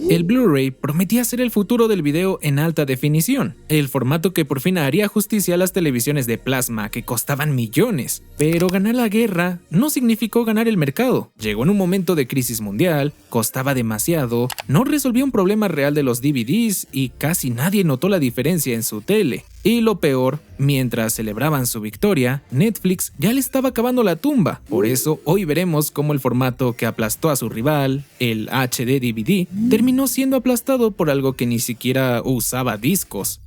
El Blu-ray prometía ser el futuro del video en alta definición, el formato que por fin haría justicia a las televisiones de plasma que costaban millones. Pero ganar la guerra no significó ganar el mercado. Llegó en un momento de crisis mundial, costaba demasiado, no resolvía un problema real de los DVDs y casi nadie notó la diferencia en su tele. Y lo peor, mientras celebraban su victoria, Netflix ya le estaba acabando la tumba. Por eso hoy veremos cómo el formato que aplastó a su rival, el HD DVD, terminó siendo aplastado por algo que ni siquiera usaba discos.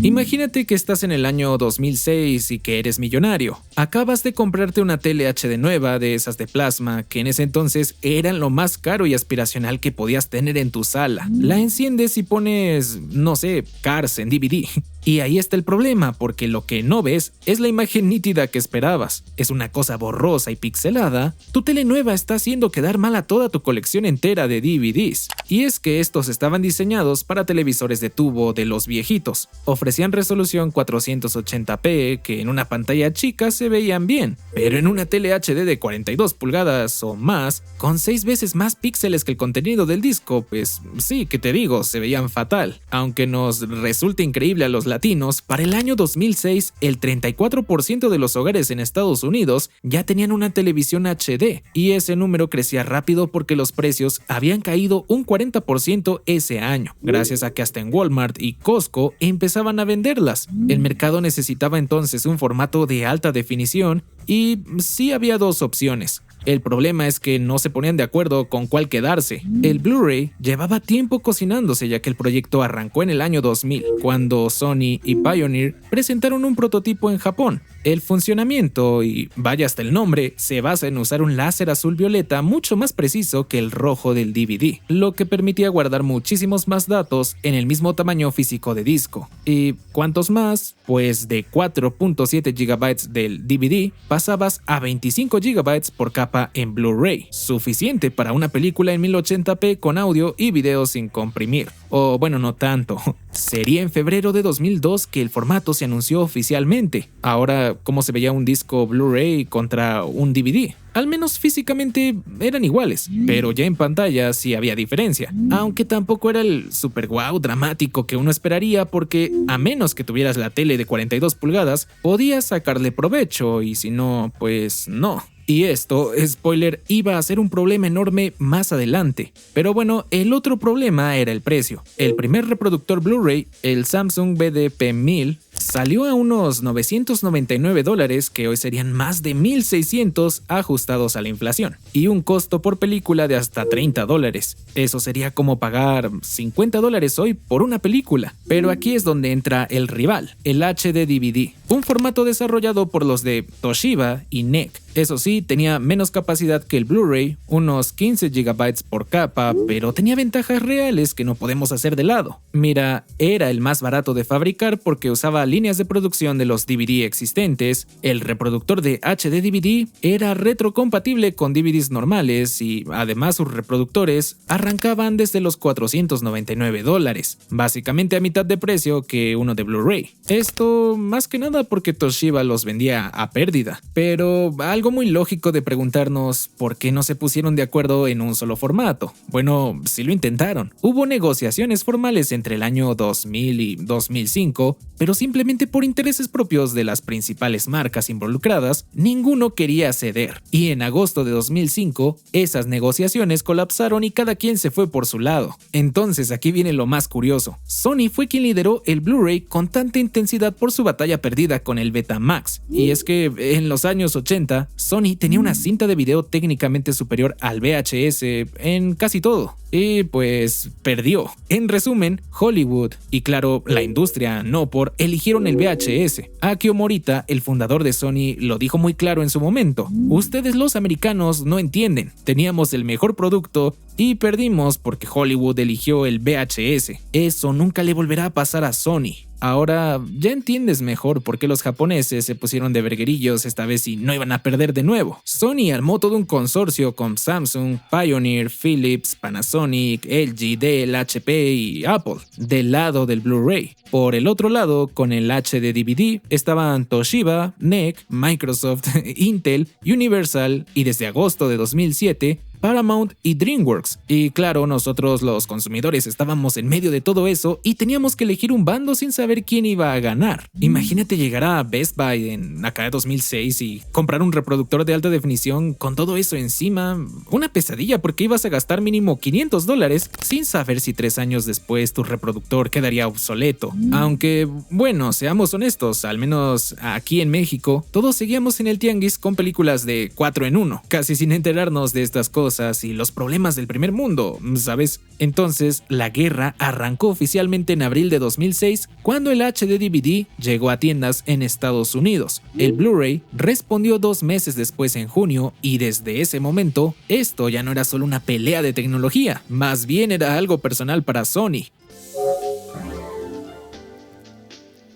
Imagínate que estás en el año 2006 y que eres millonario. Acabas de comprarte una tele HD nueva de esas de plasma, que en ese entonces eran lo más caro y aspiracional que podías tener en tu sala. La enciendes y pones, no sé, Cars en DVD. Y ahí está el problema, porque lo que no ves es la imagen nítida que esperabas. Es una cosa borrosa y pixelada. Tu tele nueva está haciendo quedar mal a toda tu colección entera de DVDs. Y es que estos estaban diseñados para televisores de tubo de los viejitos. Ofrecían resolución 480p, que en una pantalla chica se veían bien, pero en una tele HD de 42 pulgadas o más, con 6 veces más píxeles que el contenido del disco, pues sí, que te digo, se veían fatal. Aunque nos resulta increíble a los latinos, para el año 2006, el 34% de los hogares en Estados Unidos ya tenían una televisión HD, y ese número crecía rápido porque los precios habían caído un 40% ese año, gracias a que hasta en Walmart y Costco empezaban a venderlas. El mercado necesitaba entonces un formato de alta definición y sí había dos opciones. El problema es que no se ponían de acuerdo con cuál quedarse. El Blu-ray llevaba tiempo cocinándose, ya que el proyecto arrancó en el año 2000, cuando Sony y Pioneer presentaron un prototipo en Japón. El funcionamiento, y vaya hasta el nombre, se basa en usar un láser azul violeta mucho más preciso que el rojo del DVD, lo que permitía guardar muchísimos más datos en el mismo tamaño físico de disco. ¿Y cuántos más? Pues de 4.7 GB del DVD pasabas a 25 GB por capa en Blu-ray, suficiente para una película en 1080p con audio y video sin comprimir. O bueno, no tanto. Sería en febrero de 2002 que el formato se anunció oficialmente. Ahora, ¿cómo se veía un disco Blu-ray contra un DVD? Al menos físicamente eran iguales, pero ya en pantalla sí había diferencia, aunque tampoco era el super guau dramático que uno esperaría, porque a menos que tuvieras la tele de 42 pulgadas, podías sacarle provecho, y si no, pues no. Y esto, spoiler, iba a ser un problema enorme más adelante. Pero bueno, el otro problema era el precio. El primer reproductor Blu-ray, el Samsung BDP-1000, salió a unos $999, que hoy serían más de $1,600 ajustados a la inflación, y un costo por película de hasta $30. Eso sería como pagar $50 hoy por una película. Pero aquí es donde entra el rival, el HD DVD, un formato desarrollado por los de Toshiba y NEC. Eso sí, tenía menos capacidad que el Blu-ray, unos 15 GB por capa, pero tenía ventajas reales que no podemos hacer de lado. Mira, era el más barato de fabricar porque usaba líneas de producción de los DVD existentes, el reproductor de HD DVD era retrocompatible con DVDs normales y además sus reproductores arrancaban desde los $499, básicamente a mitad de precio que uno de Blu-ray. Esto más que nada porque Toshiba los vendía a pérdida, pero algo muy lógico de preguntarnos por qué no se pusieron de acuerdo en un solo formato. Bueno, sí lo intentaron. Hubo negociaciones formales entre el año 2000 y 2005, pero simplemente por intereses propios de las principales marcas involucradas, ninguno quería ceder. Y en agosto de 2005, esas negociaciones colapsaron y cada quien se fue por su lado. Entonces aquí viene lo más curioso. Sony fue quien lideró el Blu-ray con tanta intensidad por su batalla perdida con el Betamax. Y es que en los años 80, Sony tenía una cinta de video técnicamente superior al VHS en casi todo. Y pues perdió. En resumen, Hollywood y claro, la industria no por eligieron el VHS. Akio Morita, el fundador de Sony, lo dijo muy claro en su momento. Ustedes los americanos no entienden. Teníamos el mejor producto y perdimos porque Hollywood eligió el VHS. Eso nunca le volverá a pasar a Sony. Ahora ya entiendes mejor por qué los japoneses se pusieron de verguerillos esta vez y no iban a perder de nuevo. Sony armó todo un consorcio con Samsung, Pioneer, Philips, Panasonic, LG, Dell, HP y Apple, del lado del Blu-ray. Por el otro lado, con el HD DVD, estaban Toshiba, NEC, Microsoft, Intel, Universal y desde agosto de 2007, Paramount y DreamWorks. Y claro, nosotros los consumidores estábamos en medio de todo eso y teníamos que elegir un bando sin saber quién iba a ganar. Imagínate llegar a Best Buy en acá de 2006 y comprar un reproductor de alta definición con todo eso encima. Una pesadilla porque ibas a gastar mínimo $500 sin saber si 3 años después tu reproductor quedaría obsoleto. Aunque, bueno, seamos honestos, al menos aquí en México, todos seguíamos en el tianguis con películas de 4 en 1, casi sin enterarnos de estas cosas y los problemas del primer mundo, ¿sabes? Entonces, la guerra arrancó oficialmente en abril de 2006 cuando el HD DVD llegó a tiendas en Estados Unidos. El Blu-ray respondió 2 meses después en junio y desde ese momento, esto ya no era solo una pelea de tecnología, más bien era algo personal para Sony.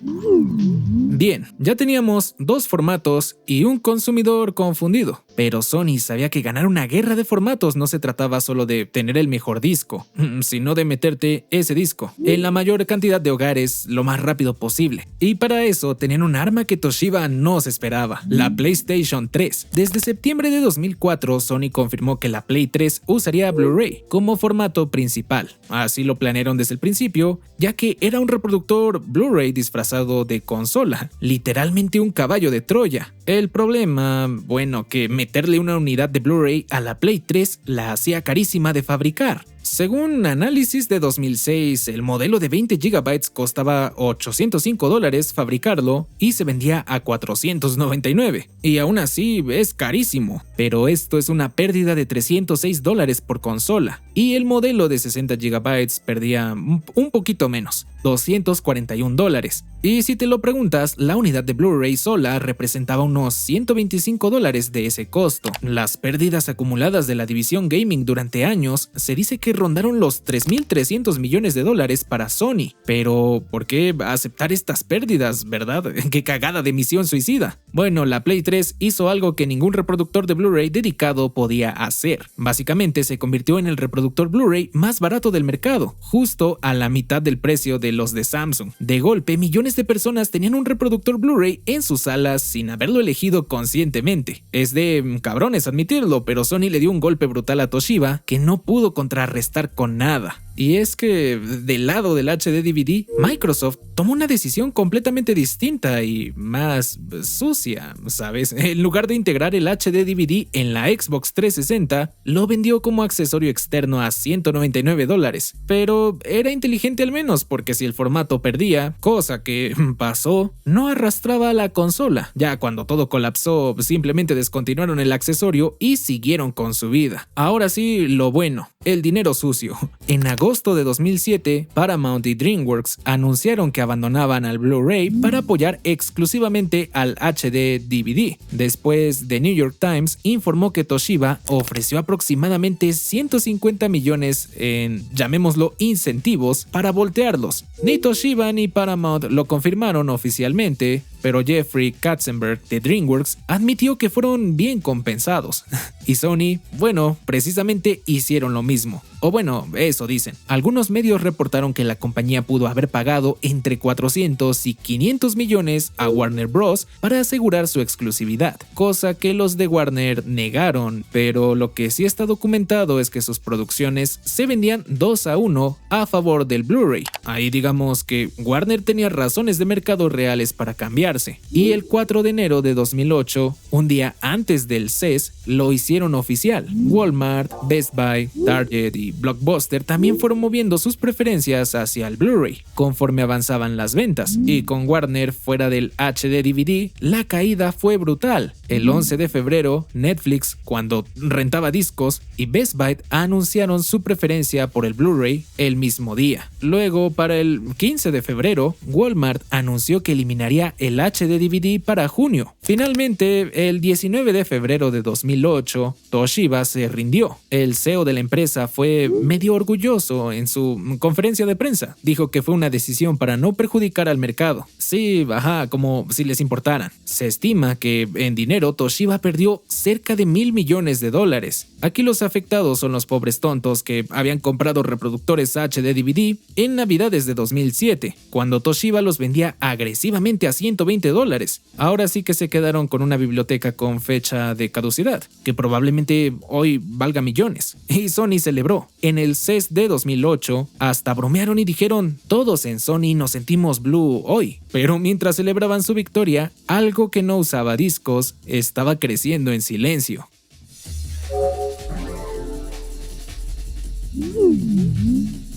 Bien, ya teníamos 2 formatos y un consumidor confundido, pero Sony sabía que ganar una guerra de formatos no se trataba solo de tener el mejor disco, sino de meterte ese disco en la mayor cantidad de hogares lo más rápido posible. Y para eso tenían un arma que Toshiba no se esperaba, la PlayStation 3. Desde septiembre de 2004, Sony confirmó que la Play 3 usaría Blu-ray como formato principal. Así lo planearon desde el principio, ya que era un reproductor Blu-ray disfrazado de consola, literalmente un caballo de Troya. El problema, bueno, que meterle una unidad de Blu-ray a la Play 3 la hacía carísima de fabricar. Según análisis de 2006, el modelo de 20 GB costaba $805 fabricarlo y se vendía a $499. Y aún así es carísimo, pero esto es una pérdida de $306 por consola. Y el modelo de 60 GB perdía un poquito menos, $241. Y si te lo preguntas, la unidad de Blu-ray sola representaba unos $125 de ese costo. Las pérdidas acumuladas de la división gaming durante años se dice que rondaron los $3.300 millones para Sony. Pero, ¿por qué aceptar estas pérdidas, verdad? ¡Qué cagada de misión suicida! Bueno, la Play 3 hizo algo que ningún reproductor de Blu-ray dedicado podía hacer. Básicamente se convirtió en el reproductor Blu-ray más barato del mercado, justo a la mitad del precio de los de Samsung. De golpe, millones de personas tenían un reproductor Blu-ray en sus salas sin haberlo elegido conscientemente. Es de cabrones admitirlo, pero Sony le dio un golpe brutal a Toshiba que no pudo contrarrestar con nada. Y es que, del lado del HD DVD, Microsoft tomó una decisión completamente distinta y más sucia, ¿sabes? En lugar de integrar el HD DVD en la Xbox 360, lo vendió como accesorio externo a $199. Pero era inteligente al menos, porque si el formato perdía, cosa que pasó, no arrastraba a la consola. Ya cuando todo colapsó, simplemente descontinuaron el accesorio y siguieron con su vida. Ahora sí, lo bueno, el dinero sucio. En agosto de 2007, Paramount y DreamWorks anunciaron que abandonaban al Blu-ray para apoyar exclusivamente al HD DVD. Después, The New York Times informó que Toshiba ofreció aproximadamente 150 millones en, llamémoslo, incentivos para voltearlos. Ni Toshiba ni Paramount lo confirmaron oficialmente, pero Jeffrey Katzenberg de DreamWorks admitió que fueron bien compensados. Y Sony, bueno, precisamente hicieron lo mismo. O bueno, eso dicen. Algunos medios reportaron que la compañía pudo haber pagado entre 400 y 500 millones a Warner Bros. Para asegurar su exclusividad, cosa que los de Warner negaron, pero lo que sí está documentado es que sus producciones se vendían 2-1 a favor del Blu-ray. Ahí digamos que Warner tenía razones de mercado reales para cambiarse. Y el 4 de enero de 2008, un día antes del CES, lo hicieron oficial. Walmart, Best Buy, Target y Blockbuster también fueron moviendo sus preferencias hacia el Blu-ray conforme avanzaban las ventas, y con Warner fuera del HD DVD, la caída fue brutal. El 11 de febrero, Netflix, cuando rentaba discos, y Best Buy anunciaron su preferencia por el Blu-ray el mismo día. Luego, para el 15 de febrero, Walmart anunció que eliminaría el HD DVD para junio. Finalmente, el 19 de febrero de 2008, Toshiba se rindió. El CEO de la empresa fue medio orgulloso en su conferencia de prensa. Dijo que fue una decisión para no perjudicar al mercado. Sí, como si les importaran. Se estima que en dinero Toshiba perdió cerca de $1.000 millones. Aquí los afectados son los pobres tontos que habían comprado reproductores HD DVD en Navidades de 2007, cuando Toshiba los vendía agresivamente a $120 $120. Ahora sí que se quedaron con una biblioteca con fecha de caducidad, que probablemente hoy valga millones. Y Sony celebró. En el CES de 2008, hasta bromearon y dijeron, todos en Sony nos sentimos blue hoy. Pero mientras celebraban su victoria, algo que no usaba discos estaba creciendo en silencio.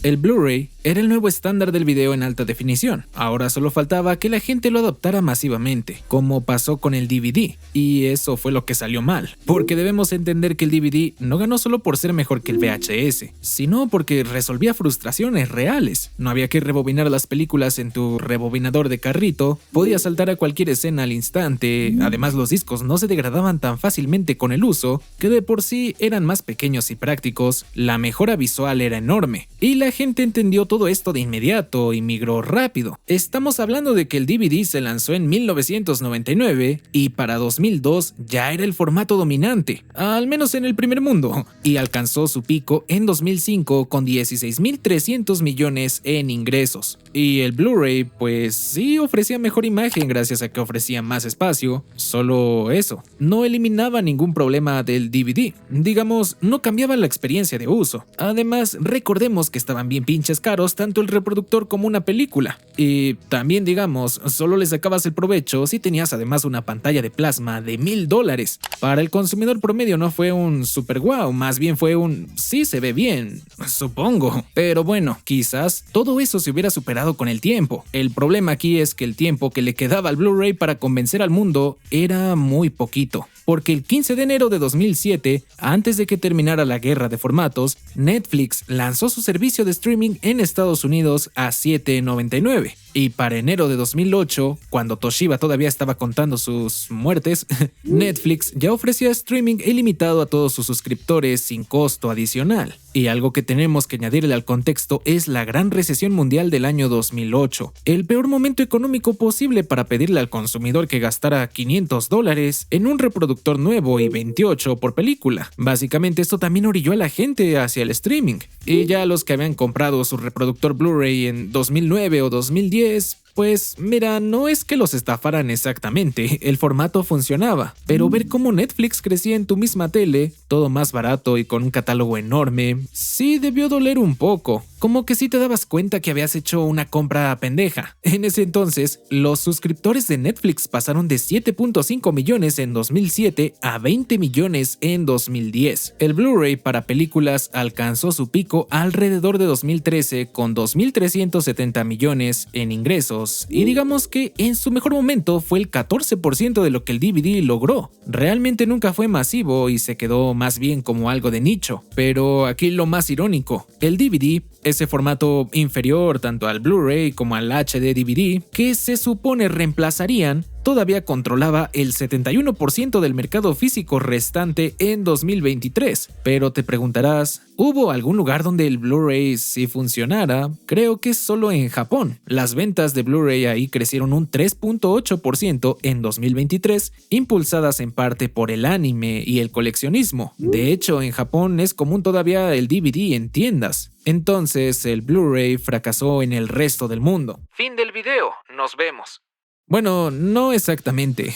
El Blu-ray era el nuevo estándar del video en alta definición. Ahora solo faltaba que la gente lo adoptara masivamente, como pasó con el DVD. Y eso fue lo que salió mal, porque debemos entender que el DVD no ganó solo por ser mejor que el VHS, sino porque resolvía frustraciones reales. No había que rebobinar las películas en tu rebobinador de carrito, podías saltar a cualquier escena al instante, además los discos no se degradaban tan fácilmente con el uso, que de por sí eran más pequeños y prácticos, la mejora visual era enorme, y la gente entendió todo esto de inmediato y migró rápido. Estamos hablando de que el DVD se lanzó en 1999 y para 2002 ya era el formato dominante, al menos en el primer mundo, y alcanzó su pico en 2005 con 16.300 millones en ingresos. Y el Blu-ray pues sí ofrecía mejor imagen gracias a que ofrecía más espacio, solo eso, no eliminaba ningún problema del DVD, digamos, no cambiaba la experiencia de uso. Además, recordemos que estaban bien pinches caros tanto el reproductor como una película. Y también digamos, solo le sacabas el provecho si tenías además una pantalla de plasma de $1,000. Para el consumidor promedio no fue un super wow, más bien fue un sí se ve bien, supongo. Pero bueno, quizás todo eso se hubiera superado con el tiempo. El problema aquí es que el tiempo que le quedaba al Blu-ray para convencer al mundo era muy poquito. Porque el 15 de enero de 2007, antes de que terminara la guerra de formatos, Netflix lanzó su servicio de streaming en Estados Unidos a $7.99. Y para enero de 2008, cuando Toshiba todavía estaba contando sus muertes, Netflix ya ofrecía streaming ilimitado a todos sus suscriptores sin costo adicional. Y algo que tenemos que añadirle al contexto es la gran recesión mundial del año 2008, el peor momento económico posible para pedirle al consumidor que gastara $500 en un reproductor nuevo y 28 por película. Básicamente esto también orilló a la gente hacia el streaming, y ya los que habían comprado su reproductor Blu-ray en 2009 o 2010, pues mira, no es que los estafaran exactamente, el formato funcionaba, pero ver cómo Netflix crecía en tu misma tele, todo más barato y con un catálogo enorme, sí debió doler un poco. Como que sí te dabas cuenta que habías hecho una compra pendeja. En ese entonces, los suscriptores de Netflix pasaron de 7.5 millones en 2007 a 20 millones en 2010. El Blu-ray para películas alcanzó su pico alrededor de 2013 con 2.370 millones en ingresos, y digamos que en su mejor momento fue el 14% de lo que el DVD logró. Realmente nunca fue masivo y se quedó más bien como algo de nicho. Pero aquí lo más irónico, el DVD, ese formato inferior tanto al Blu-ray como al HD DVD, que se supone reemplazarían, todavía controlaba el 71% del mercado físico restante en 2023. Pero te preguntarás, ¿hubo algún lugar donde el Blu-ray sí funcionara? Creo que solo en Japón. Las ventas de Blu-ray ahí crecieron un 3.8% en 2023, impulsadas en parte por el anime y el coleccionismo. De hecho, en Japón es común todavía el DVD en tiendas. Entonces, el Blu-ray fracasó en el resto del mundo. Fin del video, nos vemos. Bueno, no exactamente.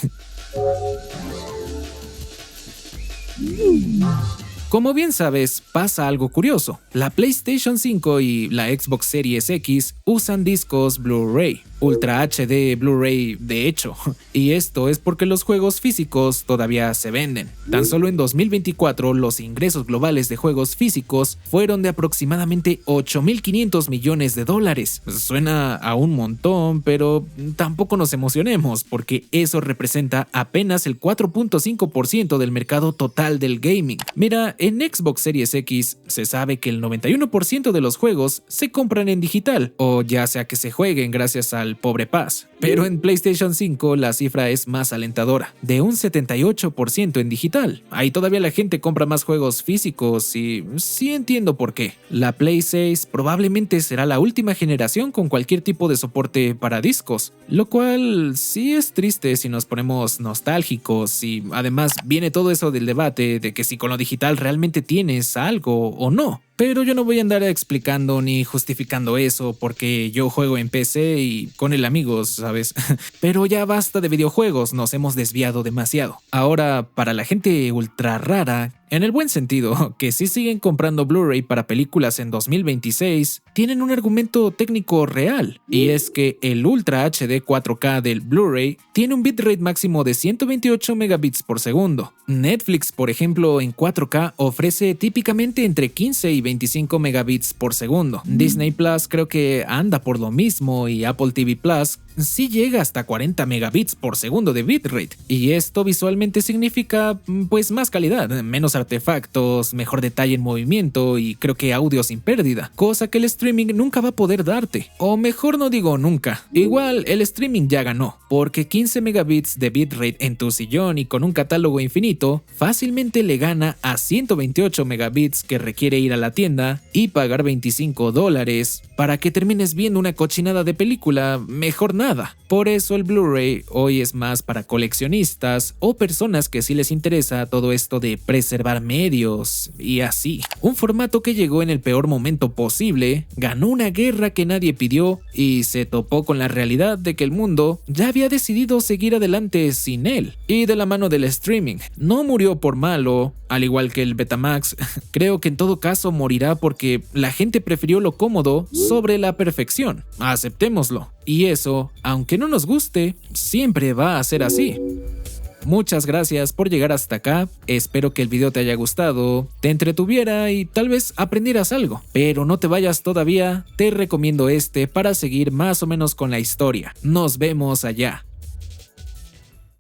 Como bien sabes, pasa algo curioso. La PlayStation 5 y la Xbox Series X usan discos Blu-ray, Ultra HD Blu-ray de hecho, y esto es porque los juegos físicos todavía se venden. Tan solo en 2024 los ingresos globales de juegos físicos fueron de aproximadamente $8.500 millones. Suena a un montón, pero tampoco nos emocionemos, porque eso representa apenas el 4.5% del mercado total del gaming. Mira, en Xbox Series X se sabe que el 91% de los juegos se compran en digital, o ya sea que se jueguen gracias al pobre Pass. Pero en PlayStation 5 la cifra es más alentadora, de un 78% en digital. Ahí todavía la gente compra más juegos físicos y sí entiendo por qué. La Play 6 probablemente será la última generación con cualquier tipo de soporte para discos, lo cual sí es triste si nos ponemos nostálgicos, y además viene todo eso del debate de que si con lo digital realmente tienes algo o no. Pero yo no voy a andar explicando ni justificando eso porque yo juego en PC y con el amigos, ¿sabes? Pero ya basta de videojuegos, nos hemos desviado demasiado. Ahora, para la gente ultra rara, en el buen sentido, que si siguen comprando Blu-ray para películas en 2026, tienen un argumento técnico real, y es que el Ultra HD 4K del Blu-ray tiene un bitrate máximo de 128 megabits por segundo. Netflix, por ejemplo, en 4K ofrece típicamente entre 15 y 25 megabits por segundo. Disney Plus creo que anda por lo mismo y Apple TV Plus sí llega hasta 40 megabits por segundo de bitrate, y esto visualmente significa pues más calidad, menos artefactos, mejor detalle en movimiento y creo que audio sin pérdida, cosa que el streaming nunca va a poder darte, o mejor no digo nunca. Igual el streaming ya ganó, porque 15 megabits de bitrate en tu sillón y con un catálogo infinito fácilmente le gana a 128 megabits que requiere ir a la tienda y pagar $25 para que termines viendo una cochinada de película, mejor nada. Por eso el Blu-ray hoy es más para coleccionistas o personas que sí les interesa todo esto de preservar medios y así. Un formato que llegó en el peor momento posible, ganó una guerra que nadie pidió y se topó con la realidad de que el mundo ya había decidido seguir adelante sin él. Y de la mano del streaming, no murió por malo, al igual que el Betamax, creo que en todo caso morirá porque la gente prefirió lo cómodo sobre la perfección. Aceptémoslo. Y eso, aunque no nos guste, siempre va a ser así. Muchas gracias por llegar hasta acá, espero que el video te haya gustado, te entretuviera y tal vez aprendieras algo. Pero no te vayas todavía, te recomiendo este para seguir más o menos con la historia. Nos vemos allá.